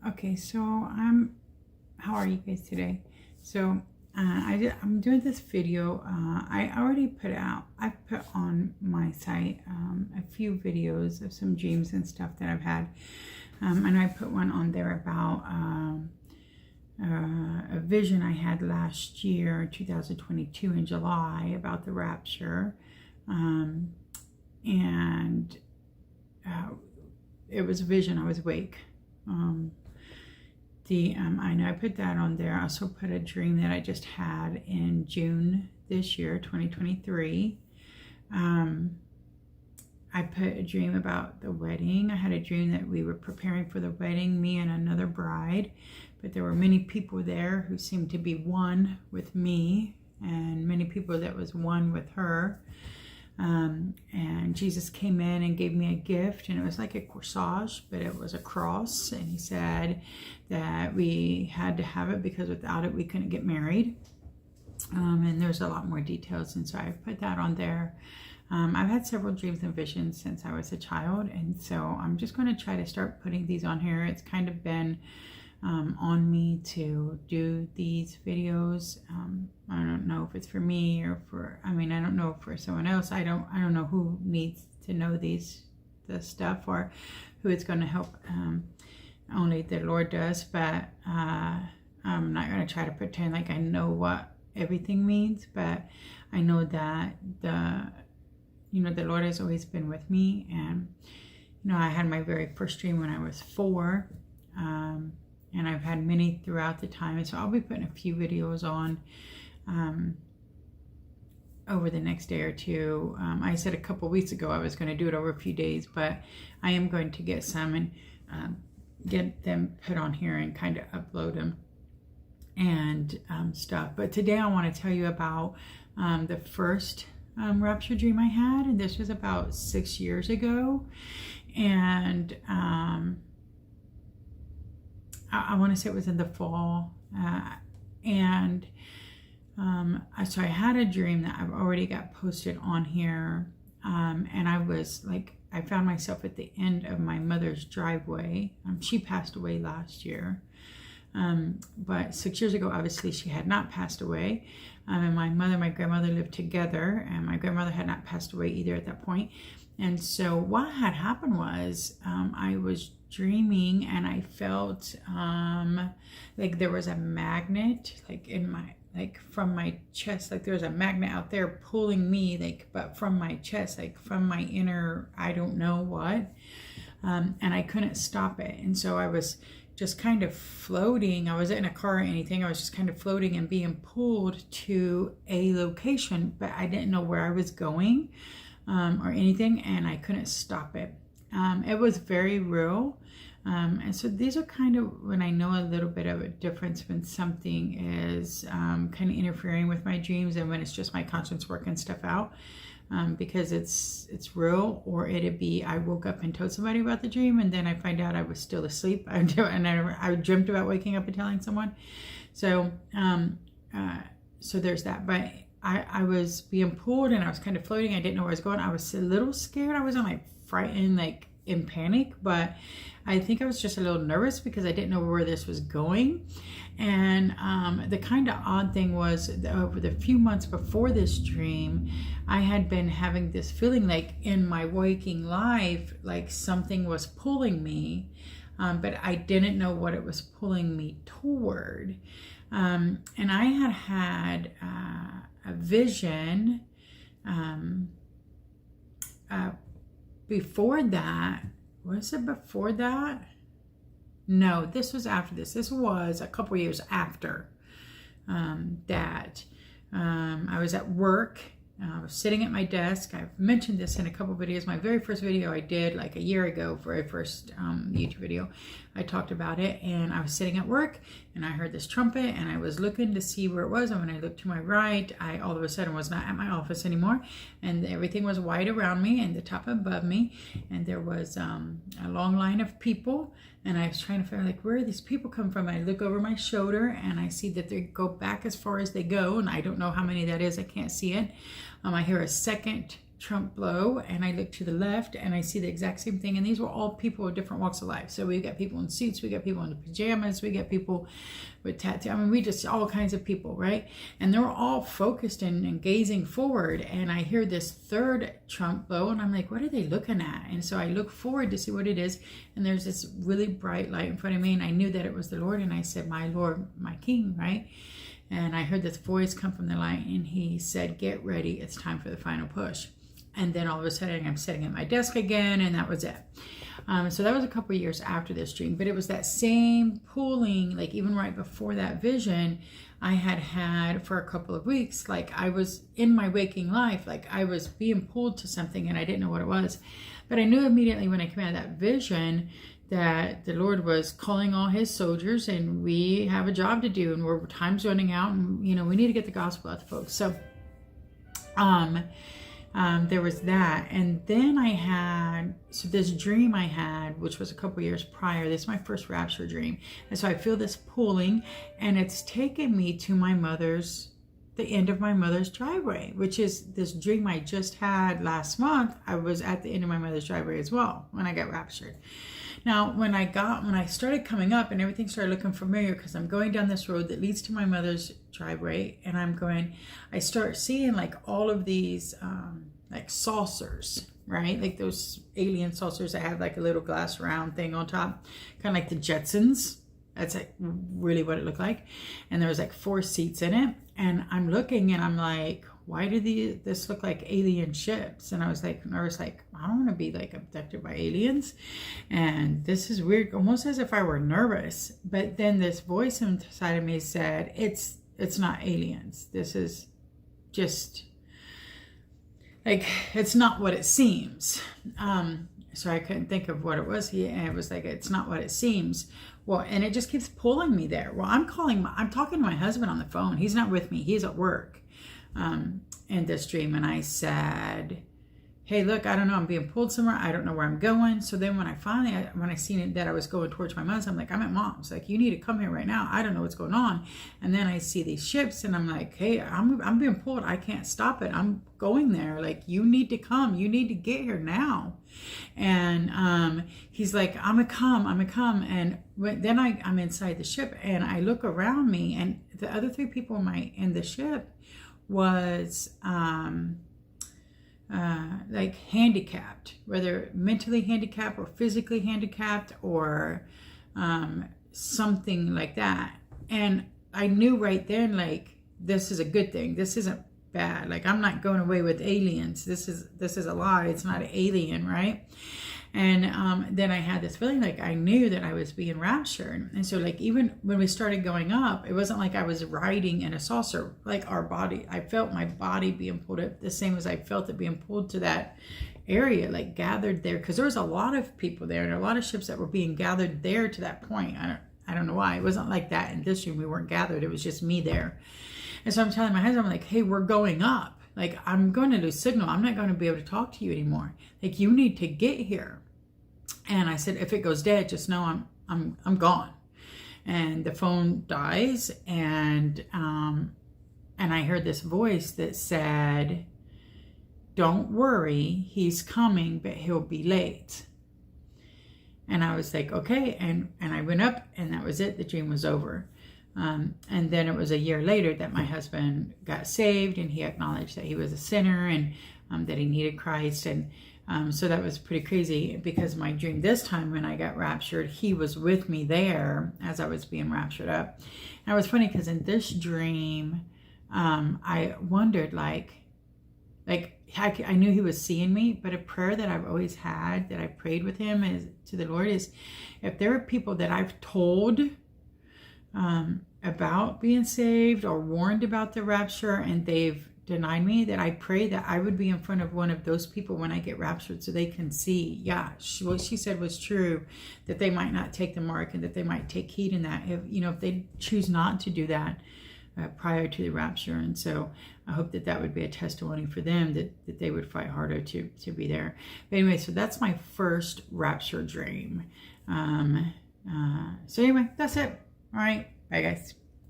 Okay, so how are you guys today? So I'm doing this video. I already I put on my site a few videos of some dreams and stuff that I've had. And I put one on there about a vision I had last year, 2022 in July, about the rapture. And it was a vision. I was awake. I know I put that on there. I also put a dream that I just had in June this year, 2023. I put a dream about the wedding. I had a dream that we were preparing for the wedding, me and another bride, but there were many people there who seemed to be one with me and many people that was one with her. And Jesus came in and gave me a gift, and it was like a corsage, but it was a cross, and he said that we had to have it because without it we couldn't get married. And there's a lot more details, and so I put that on there. I've had several dreams and visions since I was a child, and so I'm just going to try to start putting these on here. It's kind of been on me to do these videos. I don't know if it's for me or I don't know for someone else. I don't know who needs to know this stuff or who it's going to help. Only the Lord does, but I'm not going to try to pretend like I know what everything means, but I know that the Lord has always been with me. And I had my very first dream when I was 4. And I've had many throughout the time. And so I'll be putting a few videos on over the next day or two. I said a couple weeks ago I was going to do it over a few days, but I am going to get some and get them put on here and kind of upload them and stuff. But today I want to tell you about the first rapture dream I had. And this was about 6 years ago. And I want to say it was in the fall, so I had a dream that I've already got posted on here, and I found myself at the end of my mother's driveway. She passed away last year, but 6 years ago, obviously, she had not passed away, and my grandmother lived together, and my grandmother had not passed away either at that point. And so what had happened was I was dreaming, and I felt like there was a magnet from my chest, like there was a magnet out there pulling me, but from my chest, like from my inner, I don't know what, and I couldn't stop it. And so I was just kind of floating. I wasn't in a car or anything. I was just kind of floating and being pulled to a location, but I didn't know where I was going or anything, and I couldn't stop it. It was very real. And so these are kind of when I know a little bit of a difference when something is kind of interfering with my dreams and when it's just my conscience working stuff out, because it's real, or it'd be I woke up and told somebody about the dream and then I find out I was still asleep and I dreamt about waking up and telling someone. So so there's that. But I was being pulled and I was kind of floating. I didn't know where I was going. I was a little scared. I wasn't frightened, in panic, but I think I was just a little nervous because I didn't know where this was going. And the kind of odd thing was over the few months before this dream, I had been having this feeling like in my waking life, like something was pulling me, but I didn't know what it was pulling me toward. And I had a vision before that. Was it before that? No, this was after this. This was a couple years after that. I was at work. I was sitting at my desk. I've mentioned this in a couple videos. My very first video I did like a year ago, very first YouTube video, I talked about it. And I was sitting at work and I heard this trumpet and I was looking to see where it was. And when I looked to my right, I all of a sudden was not at my office anymore. And everything was white around me and the top above me. And there was a long line of people. And I was trying to figure where do these people come from? I look over my shoulder and I see that they go back as far as they go. And I don't know how many that is. I can't see it. I hear a second trump blow, and I look to the left and I see the exact same thing. And these were all people with different walks of life. So we got people in suits, we got people in pajamas, we got people with tattoos. I mean, we just all kinds of people, right? And they were all focused and gazing forward. And I hear this third trump blow, and I'm like, what are they looking at? And so I look forward to see what it is. And there's this really bright light in front of me, and I knew that it was the Lord. And I said, my Lord, my King, right? And I heard this voice come from the light, and he said, get ready, it's time for the final push. And then all of a sudden I'm sitting at my desk again, and that was it. So that was a couple of years after this dream, but it was that same pulling, like even right before that vision I had for a couple of weeks. Like I was in my waking life, like I was being pulled to something and I didn't know what it was. But I knew immediately when I came out of that vision that the Lord was calling all his soldiers, and we have a job to do, and time's running out, and we need to get the gospel out to folks. So there was that. And then I had, so this dream I had, which was a couple years prior, this is my first rapture dream. And so I feel this pulling, and it's taken me to the end of my mother's driveway, which is this dream I just had last month. I was at the end of my mother's driveway as well when I got raptured. Now, when I started coming up and everything started looking familiar, because I'm going down this road that leads to my mother's driveway, and I start seeing like all of these like saucers, right? Like those alien saucers that have like a little glass round thing on top, kind of like the Jetsons. That's like really what it looked like. And there was like 4 seats in it. And I'm looking and I'm like, why do this look like alien ships? And I was like, I don't want to be like abducted by aliens. And this is weird, almost as if I were nervous. But then this voice inside of me said, it's not aliens. This is just like, it's not what it seems. So I couldn't think of what it was. And it was like, it's not what it seems. Well, and it just keeps pulling me there. Well, I'm talking to my husband on the phone. He's not with me. He's at work in this dream. And I said, hey, look, I don't know. I'm being pulled somewhere. I don't know where I'm going. So then when I seen it that I was going towards my mom's, I'm like, I'm at mom's. Like, you need to come here right now. I don't know what's going on. And then I see these ships and I'm like, hey, I'm being pulled. I can't stop it. I'm going there. Like, you need to come. You need to get here now. And he's like, I'm gonna come. And then I'm inside the ship and I look around me, and the other 3 people in the ship was like handicapped, whether mentally handicapped or physically handicapped or something like that. And I knew right then, like, this is a good thing. This isn't bad. Like, I'm not going away with aliens. This is a lie. It's not an alien, right? And then I had this feeling like I knew that I was being raptured. And so like even when we started going up, it wasn't like I was riding in a saucer, like our body. I felt my body being pulled up the same as I felt it being pulled to that area, like gathered there. Because there was a lot of people there and a lot of ships that were being gathered there to that point. I don't know why. It wasn't like that in this room. We weren't gathered. It was just me there. And so I'm telling my husband, I'm like, hey, we're going up. Like, I'm going to lose signal. I'm not going to be able to talk to you anymore. Like, you need to get here. And I said, if it goes dead, just know I'm gone. And the phone dies, and I heard this voice that said, don't worry, he's coming, but he'll be late. And I was like, okay. And I went up, and that was it. The dream was over. And then it was a year later that my husband got saved, and he acknowledged that he was a sinner and that he needed Christ. And so that was pretty crazy, because my dream this time when I got raptured, he was with me there as I was being raptured up. And it was funny because in this dream, I wondered like I knew he was seeing me, but a prayer that I've always had that I prayed with him to the Lord is, if there are people that I've told about being saved or warned about the rapture and they've denied me, that I pray that I would be in front of one of those people when I get raptured, so they can see, yeah, what she said was true, that they might not take the mark and that they might take heed in that, if they choose not to do that prior to the rapture. And so I hope that would be a testimony for them, that they would fight harder to be there. But anyway, so that's my first rapture dream. So anyway, that's it. All right, bye guys.